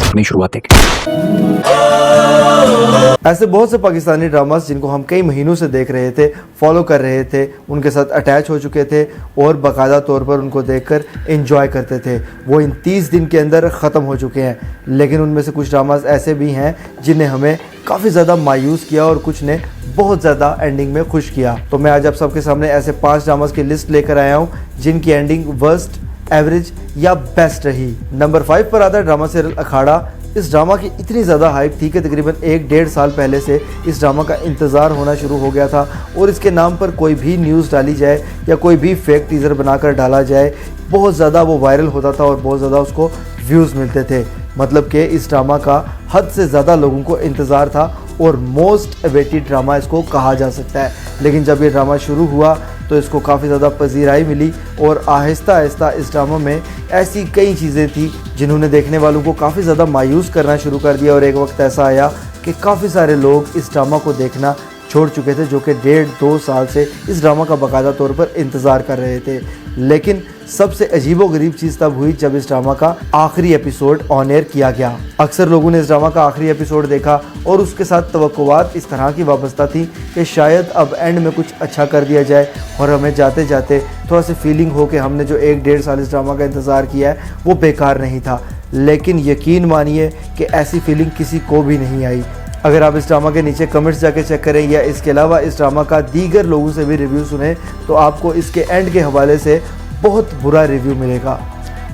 अपनी शुरुआत देखें। ऐसे बहुत से पाकिस्तानी ड्रामास जिनको हम कई महीनों से देख रहे थे, फॉलो कर रहे थे, उनके साथ अटैच हो चुके थे और बाकायदा तौर पर उनको देखकर एंजॉय करते थे, वो इन 30 दिन के अंदर ख़त्म हो चुके हैं। लेकिन उनमें से कुछ ड्रामास ऐसे भी हैं जिन्हें हमें काफ़ी ज़्यादा मायूस किया और कुछ ने बहुत ज़्यादा एंडिंग में खुश किया। तो मैं आज आप सबके सामने ऐसे 5 ड्रामास की लिस्ट लेकर आया हूँ जिनकी एंडिंग वर्स्ट, एवरेज या बेस्ट रही। नंबर 5 पर आता है ड्रामा सीरियल अखाड़ा। इस ड्रामा की इतनी ज़्यादा हाइप थी कि तकरीबन 1-1.5 साल पहले से इस ड्रामा का इंतज़ार होना शुरू हो गया था और इसके नाम पर कोई भी न्यूज़ डाली जाए या कोई भी फेक टीज़र बनाकर डाला जाए, बहुत ज़्यादा वो वायरल होता था और बहुत ज़्यादा उसको व्यूज़ मिलते थे। मतलब कि इस ड्रामा का हद से ज़्यादा लोगों को इंतज़ार था और मोस्ट अवेटेड ड्रामा इसको कहा जा सकता है। लेकिन जब ये ड्रामा शुरू हुआ तो इसको काफ़ी ज़्यादा पजीराई मिली और आहिस्ता आहिस्ता इस ड्रामा में ऐसी कई चीज़ें थी जिन्होंने देखने वालों को काफ़ी ज़्यादा मायूस करना शुरू कर दिया। और एक वक्त ऐसा आया कि काफ़ी सारे लोग इस ड्रामा को देखना छोड़ चुके थे, जो कि 1.5-2 साल से इस ड्रामा का बाकायदा तौर पर इंतज़ार कर रहे थे। लेकिन सबसे अजीबोगरीब चीज़ तब हुई जब इस ड्रामा का आखिरी एपिसोड ऑन एयर किया गया। अक्सर लोगों ने इस ड्रामा का आखिरी एपिसोड देखा और उसके साथ तवक्कुआत इस तरह की वाबस्ता थी कि शायद अब एंड में कुछ अच्छा कर दिया जाए और हमें जाते जाते थोड़ा सी फीलिंग हो कि हमने जो 1-1.5 साल इस ड्रामा का इंतज़ार किया है वो बेकार नहीं था। लेकिन यकीन मानिए कि ऐसी फीलिंग किसी को भी नहीं आई। अगर आप इस ड्रामा के नीचे कमेंट्स जाके चेक करें या इसके अलावा इस ड्रामा का दीगर लोगों से भी रिव्यू सुने तो आपको इसके एंड के हवाले से बहुत बुरा रिव्यू मिलेगा।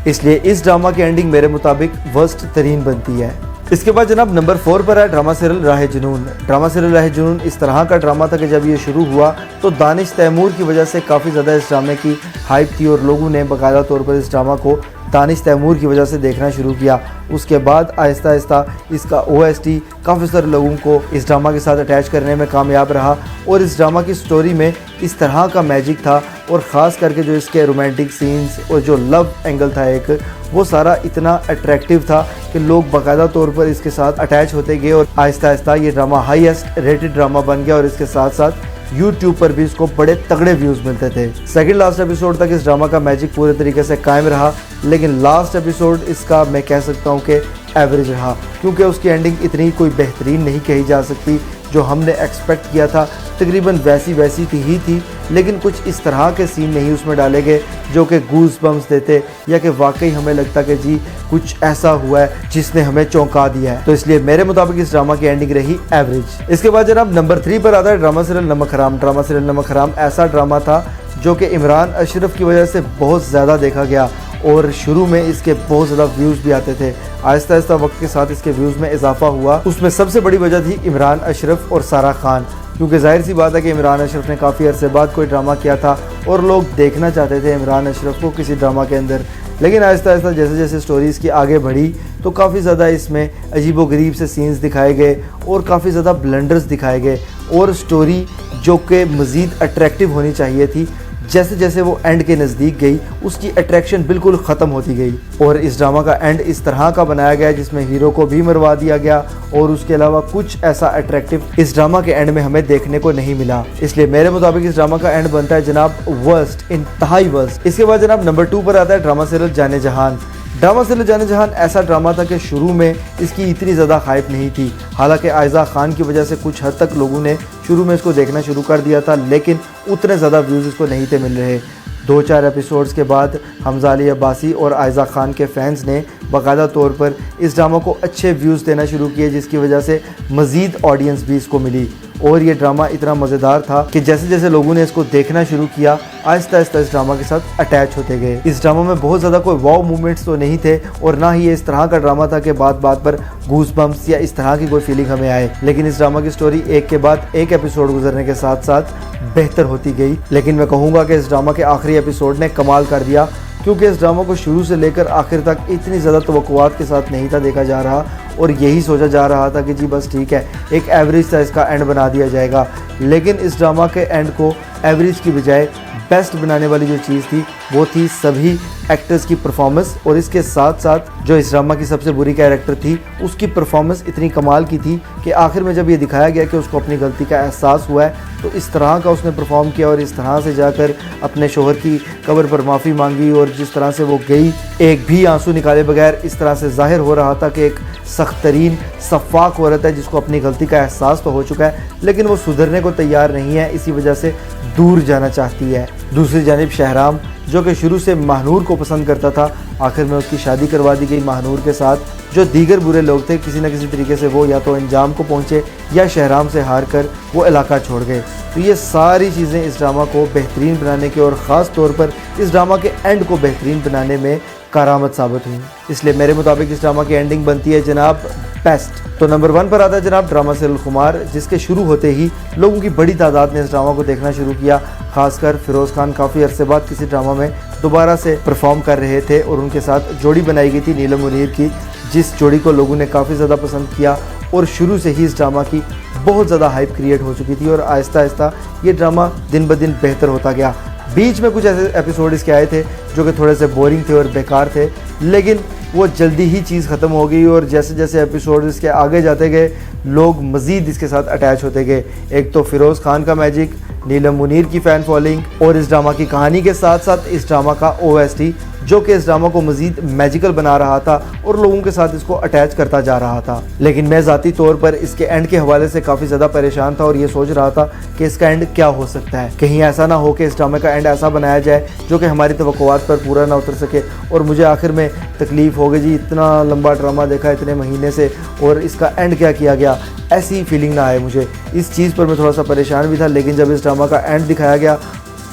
इसलिए इस ड्रामा की एंडिंग मेरे मुताबिक वर्स्ट तरीन बनती है। इसके बाद जनाब नंबर 4 पर है ड्रामा सीरियल राह जुनून। ड्रामा सीरियल राह जुनून इस तरह का ड्रामा था कि जब ये शुरू हुआ तो दानिश तैमूर की वजह से काफ़ी ज़्यादा इस ड्रामे की हाइप थी और लोगों ने बाकायदा तौर पर इस ड्रामा को दानिश तैमूर की वजह से देखना शुरू किया। उसके बाद आहिस्ता आहिस्ता इसका OST काफ़ी सारे लोगों को इस ड्रामा के साथ अटैच करने में कामयाब रहा और इस ड्रामा की स्टोरी में इस तरह का मैजिक था और ख़ास करके जो इसके रोमांटिक सीन्स और जो लव एंगल था एक, वो सारा इतना अट्रैक्टिव था कि लोग बाकायदा तौर पर इसके साथ अटैच होते गए और आहिस्ता आहिस्ता ये ड्रामा हाईएस्ट रेटेड ड्रामा बन गया और इसके साथ साथ YouTube पर भी इसको बड़े तगड़े व्यूज़ मिलते थे। सेकंड लास्ट एपिसोड तक इस ड्रामा का मैजिक पूरे तरीके से कायम रहा, लेकिन लास्ट एपिसोड इसका मैं कह सकता हूँ कि एवरेज रहा, क्योंकि उसकी एंडिंग इतनी कोई बेहतरीन नहीं कही जा सकती। जो हमने एक्सपेक्ट किया था तकरीबन वैसी थी, लेकिन कुछ इस तरह के सीन नहीं उसमें डाले गए जो कि गूज़ बम्स देते या कि वाकई हमें लगता कि जी कुछ ऐसा हुआ है जिसने हमें चौंका दिया है। तो इसलिए मेरे मुताबिक इस ड्रामा की एंडिंग रही एवरेज। इसके बाद जनाब नंबर 3 पर आता है ड्रामा सीरियल नमक हराम। ड्रामा सीरियल नमक हराम ऐसा ड्रामा था जो कि इमरान अशरफ की वजह से बहुत ज़्यादा देखा गया और शुरू में इसके बहुत ज़्यादा व्यूज़ भी आते थे। आहिस्ता आहिस्ता वक्त के साथ इसके व्यूज़ में इजाफा हुआ। उसमें सबसे बड़ी वजह थी इमरान अशरफ और सारा खान, क्योंकि जाहिर सी बात है कि इमरान अशरफ ने काफ़ी अरसे बाद कोई ड्रामा किया था और लोग देखना चाहते थे इमरान अशरफ को किसी ड्रामा के अंदर। लेकिन आहिस्ता आहिस्ता जैसे जैसे स्टोरीज़ की आगे बढ़ी तो काफ़ी ज़्यादा इसमें अजीबोगरीब से सीन्स दिखाए गए और काफ़ी ज़्यादा ब्लंडर्स दिखाए गए और स्टोरी जो कि मज़ीद अट्रैक्टिव होनी चाहिए थी, जैसे जैसे वो एंड के नज़दीक गई उसकी अट्रैक्शन बिल्कुल ख़त्म होती गई। और इस ड्रामा का एंड इस तरह का बनाया गया जिसमें हीरो को भी मरवा दिया गया और उसके अलावा कुछ ऐसा अट्रैक्टिव इस ड्रामा के एंड में हमें देखने को नहीं मिला। इसलिए मेरे मुताबिक इस ड्रामा का एंड बनता है जनाब वर्स्ट, इंतहाई वर्स्ट। इसके बाद जनाब नंबर 2 पर आता है ड्रामा सीरियल जाने जहान। ड्रामा सीरियल जाने जहान ऐसा ड्रामा था कि शुरू में इसकी इतनी ज़्यादा हाइप नहीं थी। हालांकि आयज़ा खान की वजह से कुछ हद तक लोगों ने शुरू में इसको देखना शुरू कर दिया था, लेकिन उतने ज़्यादा व्यूज़ इसको नहीं थे मिल रहे। 2-4 एपिसोड्स के बाद हमजा अली अब्बासी और आयज़ा खान के फैंस ने बाकायदा तौर पर इस ड्रामा को अच्छे व्यूज़ देना शुरू किए, जिसकी वजह से मज़ीद ऑडियंस भी इसको मिली और ये ड्रामा इतना मज़ेदार था कि जैसे जैसे लोगों ने इसको देखना शुरू किया आहिस्ता आहिस्ता इस ड्रामा के साथ अटैच होते गए। इस ड्रामा में बहुत ज़्यादा कोई वाव मूवमेंट्स तो नहीं थे और ना ही ये इस तरह का ड्रामा था कि बात बात पर गूज़ बम्प्स या इस तरह की कोई फीलिंग हमें आए। लेकिन इस ड्रामा की स्टोरी एक के बाद एक एपिसोड गुजरने के साथ साथ बेहतर होती गई। लेकिन मैं कहूँगा कि इस ड्रामा के आखिरी एपिसोड ने कमाल कर दिया, क्योंकि इस ड्रामा को शुरू से लेकर आखिर तक इतनी ज़्यादा तवक्कुआत के साथ नहीं था देखा जा रहा और यही सोचा जा रहा था कि जी बस ठीक है एक एवरेज सा इसका एंड बना दिया जाएगा। लेकिन इस ड्रामा के एंड को एवरेज की बजाय बेस्ट बनाने वाली जो चीज़ थी वो थी सभी एक्टर्स की परफॉर्मेंस, और इसके साथ साथ जो इस ड्रामा की सबसे बुरी कैरेक्टर थी उसकी परफॉर्मेंस इतनी कमाल की थी कि आखिर में जब ये दिखाया गया कि उसको अपनी गलती का एहसास हुआ है तो इस तरह का उसने परफॉर्म किया और इस तरह से जाकर अपने शोहर की कब्र पर माफ़ी मांगी, और जिस तरह से वो गई एक भी आंसू निकाले बगैर, इस तरह से जाहिर हो रहा था कि एक सख्त तरीन शफाक औरत है जिसको अपनी गलती का एहसास तो हो चुका है लेकिन वो सुधरने को तैयार नहीं है, इसी वजह से दूर जाना चाहती है। दूसरी जानिब शहराम जो कि शुरू से महानूर को पसंद करता था, आखिर में उसकी शादी करवा दी गई महानूर के साथ। जो दीगर बुरे लोग थे किसी न किसी तरीके से वो या तो अंजाम को पहुँचे या शहराम से हार कर वो इलाका छोड़ गए। तो ये सारी चीज़ें इस ड्रामा को बेहतरीन बनाने के और ख़ास तौर पर इस ड्रामा के एंड को बेहतरीन बनाने में कारामद साबित हुई। इसलिए मेरे मुताबिक इस ड्रामा की एंडिंग बनती है जनाब बेस्ट। तो नंबर 1 पर आता है जनाब ड्रामा सीरियल खुमार, जिसके शुरू होते ही लोगों की बड़ी तादाद ने इस ड्रामा को देखना शुरू किया। खासकर फिरोज़ खान काफ़ी अरसे बाद किसी ड्रामा में दोबारा से परफॉर्म कर रहे थे और उनके साथ जोड़ी बनाई गई थी नीलम मुनीर की, जिस जोड़ी को लोगों ने काफ़ी ज़्यादा पसंद किया और शुरू से ही इस ड्रामा की बहुत ज़्यादा हाइप क्रिएट हो चुकी थी और आहिस्ता आहिस्ता ये ड्रामा दिन ब दिन बेहतर होता गया। बीच में कुछ ऐसे एपिसोड इसके आए थे जो कि थोड़े से बोरिंग थे और बेकार थे, लेकिन वो जल्दी ही चीज़ ख़त्म हो गई और जैसे जैसे एपिसोड इसके आगे जाते गए लोग मज़ीद इसके साथ अटैच होते गए। एक तो फिरोज़ खान का मैजिक, नीलम मुनीर की फ़ैन फॉलोइंग और इस ड्रामा की कहानी के साथ साथ इस ड्रामा का OST जो कि इस ड्रामा को मज़ीद मैजिकल बना रहा था और लोगों के साथ इसको अटैच करता जा रहा था। लेकिन मैं ज़ाती तौर पर इसके एंड के हवाले से काफ़ी ज़्यादा परेशान था और ये सोच रहा था कि इसका एंड क्या हो सकता है। कहीं ऐसा ना हो कि इस ड्रामे का एंड ऐसा बनाया जाए जो कि हमारी तवक्कुआत पर पूरा ना उतर सके और मुझे आखिर में तकलीफ़ हो गई जी, इतना लंबा ड्रामा देखा इतने महीने से और इसका एंड क्या किया गया, ऐसी फीलिंग ना आए मुझे। इस चीज़ पर मैं थोड़ा सा परेशान भी था, लेकिन जब इस ड्रामा का एंड दिखाया गया,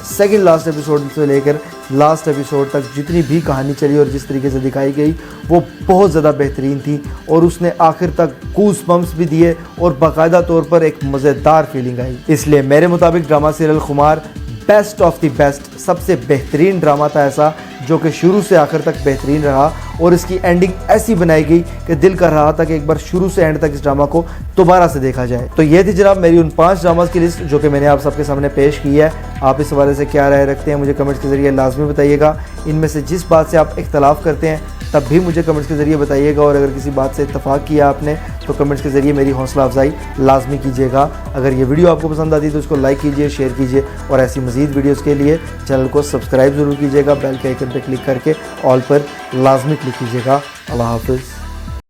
सेकंड लास्ट एपिसोड से लेकर लास्ट एपिसोड तक जितनी भी कहानी चली और जिस तरीके से दिखाई गई वो बहुत ज़्यादा बेहतरीन थी और उसने आखिर तक गूस बम्प्स भी दिए और बाकायदा तौर पर एक मज़ेदार फीलिंग आई। इसलिए मेरे मुताबिक ड्रामा सीरियल खुमार बेस्ट ऑफ द बेस्ट, सबसे बेहतरीन ड्रामा था ऐसा जो कि शुरू से आखिर तक बेहतरीन रहा और इसकी एंडिंग ऐसी बनाई गई कि दिल कर रहा था कि एक बार शुरू से एंड तक इस ड्रामा को दोबारा से देखा जाए। तो ये थी जनाब मेरी उन 5 ड्रामास की लिस्ट जो कि मैंने आप सबके सामने पेश की है। आप इस हवाले से क्या राय रखते हैं मुझे कमेंट्स के ज़रिए लाजमी बताइएगा। इनमें से जिस बात से आप इख्तलाफ करते हैं तब भी मुझे कमेंट्स के ज़रिए बताइएगा और अगर किसी बात से इत्तफाक किया आपने तो कमेंट्स के ज़रिए मेरी हौसला अफजाई लाजमी कीजिएगा। अगर ये वीडियो आपको पसंद आती है तो इसको लाइक कीजिए, शेयर कीजिए और ऐसी मज़ीद वीडियोज़ के लिए चैनल को सब्सक्राइब ज़रूर कीजिएगा। बेल के आइकन पर क्लिक करके ऑल पर लाजमी क्लिक कीजिएगा। अल्लाह हाफ़िज़।